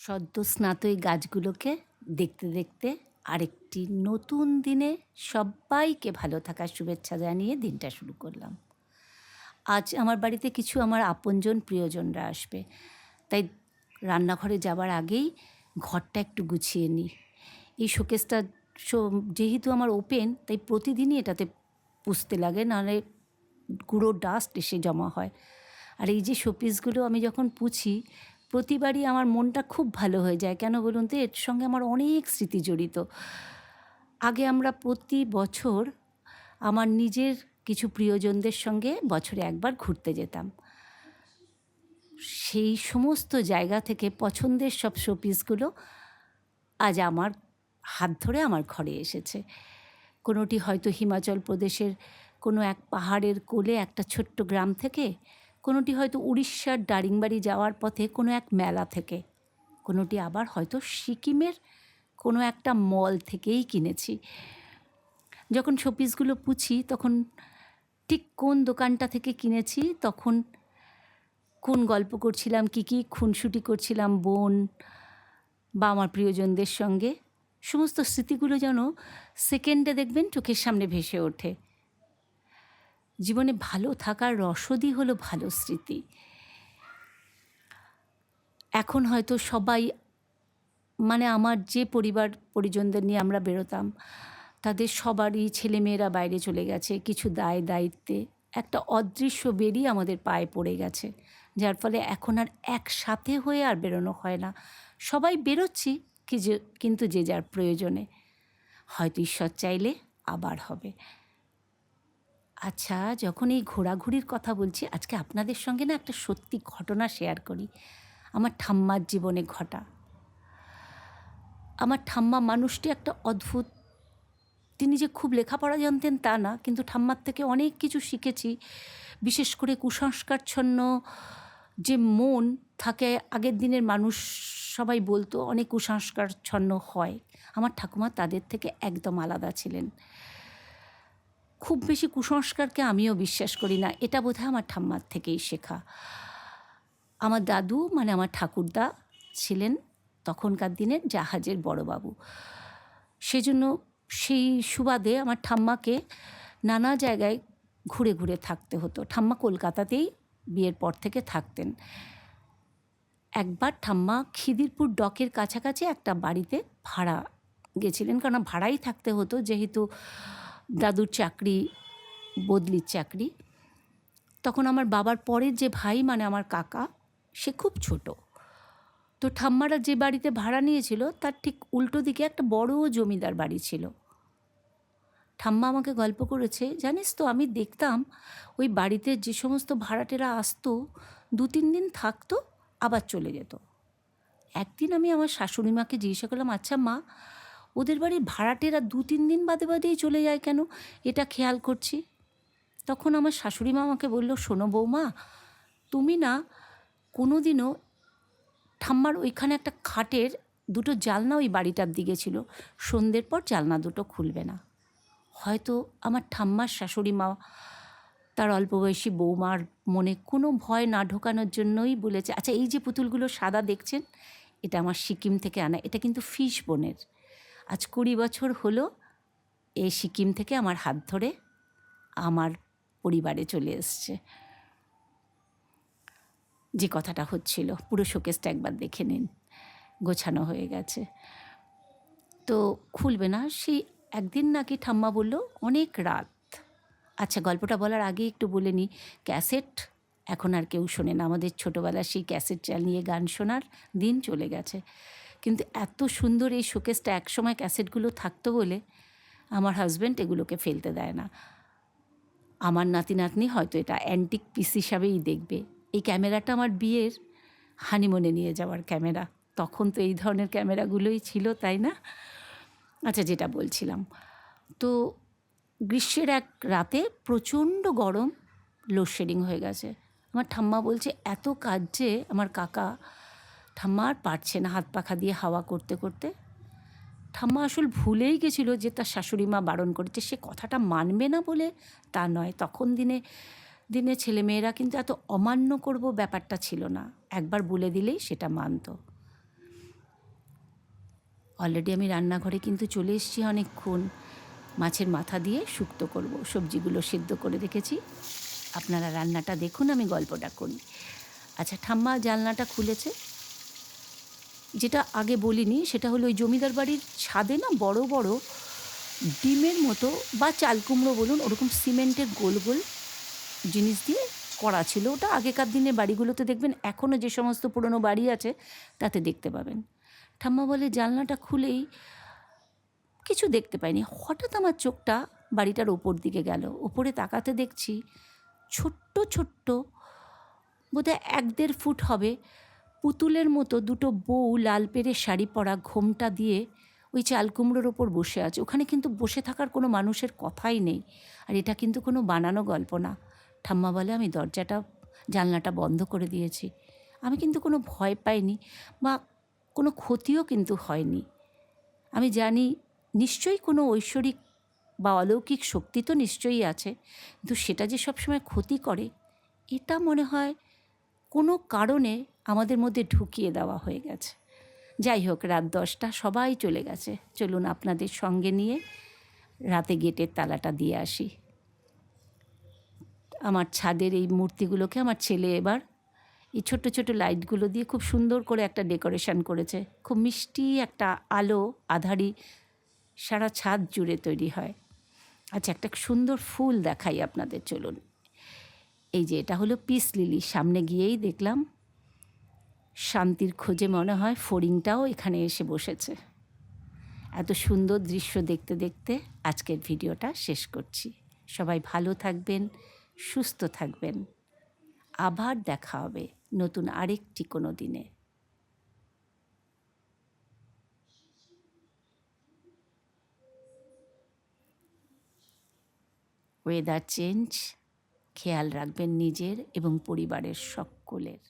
সদ্য স্নাত এই গাছগুলোকে দেখতে দেখতে আরেকটি নতুন দিনে সবাইকে ভালো থাকার শুভেচ্ছা জানিয়ে দিনটা শুরু করলাম। আজ আমার বাড়িতে কিছু আমার আপনজন প্রিয়জনরা আসবে, তাই রান্নাঘরে যাবার আগেই ঘরটা একটু গুছিয়ে নিই। এই শোকেসটা যেহেতু আমার ওপেন, তাই প্রতিদিনই এটাতে পুষতে লাগে, নাহলে গুঁড়ো ডাস্ট এসে জমা হয়। আর এই যে শোপিসগুলো আমি যখন পুছি, প্রতিবারই আমার মনটা খুব ভালো হয়ে যায়। কেন বলুন তো? এর সঙ্গে আমার অনেক স্মৃতি জড়িত। আগে আমরা প্রতি বছর আমার নিজের কিছু প্রিয়জনদের সঙ্গে বছরে একবার ঘুরতে যেতাম। সেই সমস্ত জায়গা থেকে পছন্দের সব শোপিসগুলো আজ আমার হাত ধরে আমার ঘরে এসেছে। কোনোটি হয়তো হিমাচল প্রদেশের কোনো এক পাহাড়ের কোলে একটা ছোট্ট গ্রাম থেকে, কোনোটি হয়তো উড়িষ্যার দারিংবাড়ি যাওয়ার পথে কোনো এক মেলা থেকে, কোনোটি আবার হয়তো সিকিমের কোনো একটা মল থেকেই কিনেছি। যখন শোপিসগুলো পুছি তখন ঠিক কোন দোকানটা থেকে কিনেছি, তখন কোন গল্প করছিলাম, কী খুনসুটি করছিলাম বোন বা আমার প্রিয়জনদের সঙ্গে, সমস্ত স্মৃতিগুলো যেন সেকেন্ডে দেখবেন চোখের সামনে ভেসে ওঠে। জীবনে ভালো থাকার রসদই হলো ভালো স্মৃতি। এখন হয়তো সবাই, মানে আমার যে পরিজনদের নিয়ে আমরা বেরোতাম, তাদের সবারই ছেলেমেয়েরা বাইরে চলে গেছে কিছু দায়িত্বে। একটা অদৃশ্য বেড়ি আমাদের পায়ে পড়ে গেছে, যার ফলে এখন আর একসাথে হয়ে আর বেরোনো হয় না। সবাই বেরোচ্ছি কিন্তু যে যার প্রয়োজনে। হয়তো ঈশ্বর চাইলে আবার হবে। আচ্ছা, যখন এই ঘোরাঘুরির কথা বলছি, আজকে আপনাদের সঙ্গে না একটা সত্যি ঘটনা শেয়ার করি, আমার ঠাম্মার জীবনে ঘটা। আমার ঠাম্মা মানুষটি একটা অদ্ভুত। তিনি যে খুব লেখাপড়া জানতেন তা না, কিন্তু ঠাম্মার থেকে অনেক কিছু শিখেছি। বিশেষ করে কুসংস্কারচ্ছন্ন যে মন থাকে, আগের দিনের মানুষ সবাই বলতো অনেক কুসংস্কারচ্ছন্ন হয়। আমার ঠাকুমা তাদের থেকে একদম আলাদা ছিলেন। খুব বেশি কুসংস্কারকে আমিও বিশ্বাস করি না, এটা বোধহয় আমার ঠাম্মার থেকেই শেখা। আমার দাদু, মানে আমার ঠাকুরদা, ছিলেন তখনকার দিনের জাহাজের বড়বাবু। সেজন্য সেই সুবাদে আমার ঠাম্মাকে নানা জায়গায় ঘুরে ঘুরে থাকতে হতো। ঠাম্মা কলকাতাতেই বিয়ের পর থেকে থাকতেন। একবার ঠাম্মা খিদিরপুর ডকের কাছাকাছি একটা বাড়িতে ভাড়া গেছিলেন, কারণ ভাড়াই থাকতে হতো, যেহেতু দাদুর চাকরি বদলির চাকরি। তখন আমার বাবার পরের যে ভাই, মানে আমার কাকা, সে খুব ছোট। তো ঠাম্মারা যে বাড়িতে ভাড়া নিয়েছিল তার ঠিক উল্টো দিকে একটা বড় জমিদার বাড়ি ছিল। ঠাম্মা আমাকে গল্প করেছে, জানিস তো, আমি দেখতাম ওই বাড়িতে যে সমস্ত ভাড়াটেরা আসতো 2-3 দিন থাকতো, আবার চলে যেত। একদিন আমি আমার শাশুড়ি মাকে জিজ্ঞাসা করলাম, আচ্ছা মা, ওদের বাড়ির ভাড়াটেরা 2-3 দিন বাদে বাদেই চলে যায় কেন? এটা খেয়াল করছি। তখন আমার শাশুড়ি মা আমাকে বলল, শোনো বৌমা, তুমি না কোনো দিনও, ঠাম্মার ওইখানে একটা খাটের 2টো জানলা ওই বাড়িটার দিকে ছিল, সন্ধ্যের পর জানলা 2টো খুলবে না। হয়তো আমার ঠাম্মার শাশুড়ি মা তার অল্প বয়সী বৌমার মনে কোনো ভয় না ঢোকানোর জন্যই বলেছে, আচ্ছা এই যে পুতুলগুলো সাদা দেখছেন, এটা আমার সিকিম থেকে আনা, এটা কিন্তু ফিশ বোনের। আজ 20 বছর হলো এই সিকিম থেকে আমার হাত ধরে আমার পরিবারে চলে এসছে। যে কথাটা হচ্ছিল, পুরো শোকেসটা একবার দেখে নিন, গোছানো হয়ে গেছে। তো খুলবে না। সেই একদিন নাকি ঠাম্মা বলল অনেক রাত। আচ্ছা, গল্পটা বলার আগে একটু বলে নিই, ক্যাসেট এখন আর কেউ শোনে না। আমাদের ছোটোবেলার সেই ক্যাসেট চালিয়ে গান শোনার দিন চলে গেছে। কিন্তু এত সুন্দর এই শোকেসটা একসময় ক্যাসেটগুলো থাকতো বলে আমার হাজব্যান্ড এগুলোকে ফেলতে দেয় না। আমার নাতি নাতনি হয়তো এটা অ্যান্টিক পিস হিসাবেই দেখবে। এই ক্যামেরাটা আমার বিয়ের হানিমুনে নিয়ে যাওয়ার ক্যামেরা। তখন তো এই ধরনের ক্যামেরাগুলোই ছিল, তাই না? আচ্ছা, যেটা বলছিলাম, তো গ্রীষ্মের এক রাতে প্রচণ্ড গরম, লোডশেডিং হয়ে গেছে। আমার ঠাম্মা বলছে এত কাজ যে আমার কাকা, ঠাম্মা আর পারছে না হাত পাখা দিয়ে হাওয়া করতে করতে। ঠাম্মা আসল ভুলেই গেছিল যে তার শাশুড়ি মা বারণ করেছে, সে কথাটা মানবে না বলে তা নয়। তখন দিনে ছেলেমেয়েরা কিন্তু এত অমান্য করব ব্যাপারটা ছিল না, একবার বলে দিলেই সেটা মানত। অলরেডি আমি রান্নাঘরে কিন্তু চলে এসেছি অনেকক্ষণ। মাছের মাথা দিয়ে শুক্তো করব, সবজিগুলো সেদ্ধ করে রেখেছি। আপনারা রান্নাটা দেখুন, আমি গল্পটা করি। আচ্ছা, ঠাম্মা জানলাটা খুলেছে। যেটা আগে বলিনি সেটা হলো ওই জমিদার বাড়ির ছাদে না বড় বড় ডিমের মতো বা চাল কুমড়ো বলুন, ওরকম সিমেন্টের গোল গোল জিনিস দিয়ে করা ছিল। ওটা আগেকার দিনের বাড়িগুলোতে দেখবেন, এখনও যে সমস্ত পুরনো বাড়ি আছে তাতে দেখতে পাবেন। ঠাম্মা বলে জানলাটা খুলেই কিছু দেখতে পাইনি। হঠাৎ আমার চোখটা বাড়িটার ওপর দিকে গেল। ওপরে তাকাতে দেখছি ছোট্ট ছোট্ট, বোধহয় 1-1.5 ফুট হবে, পুতুলের মতো দুটো বউ লাল পেড়ে শাড়ি পরা, ঘোমটা দিয়ে ওই চাল কুমড়োর ওপর বসে আছে। ওখানে কিন্তু বসে থাকার কোনো মানুষের কথাই নেই। আর এটা কিন্তু কোনো বানানো গল্প না। ঠাম্মা বলে আমি জানলাটা বন্ধ করে দিয়েছি। আমি কিন্তু কোনো ভয় পাইনি বা কোনো ক্ষতিও কিন্তু হয়নি। আমি জানি নিশ্চয়ই কোনো ঐশ্বরিক বা অলৌকিক শক্তি তো নিশ্চয়ই আছে, কিন্তু সেটা যে সবসময় ক্ষতি করে এটা মনে হয় কোনো কারণে আমাদের মধ্যে ঢুকিয়ে দেওয়া হয়ে গেছে। যাই হোক, রাত 10টা, সবাই চলে গেছে। চলুন আপনাদের সঙ্গে নিয়ে রাতে গেটের তালাটা দিয়ে আসি। আমার ছাদের এই মূর্তিগুলোকে আমার ছেলে এবার এই ছোট ছোট লাইটগুলো দিয়ে খুব সুন্দর করে একটা ডেকোরেশন করেছে। খুব মিষ্টি একটা আলো আঁধারি সারা ছাদ জুড়ে তৈরি হয়। আচ্ছা, একটা সুন্দর ফুল দেখাই আপনাদের, চলুন। এই যে এটা হলো পিস লিলি। সামনে গিয়েই দেখলাম শান্তির খোঁজে মনে হয় ফড়িংটাও এখানে এসে বসেছে। এত সুন্দর দৃশ্য দেখতে দেখতে আজকের ভিডিওটা শেষ করছি। সবাই ভালো থাকবেন, সুস্থ থাকবেন। আবার দেখা হবে নতুন আরেকটি কোনো দিনে। ওয়েদার চেঞ্জ, খেয়াল রাখবেন নিজের এবং পরিবারের সকলের।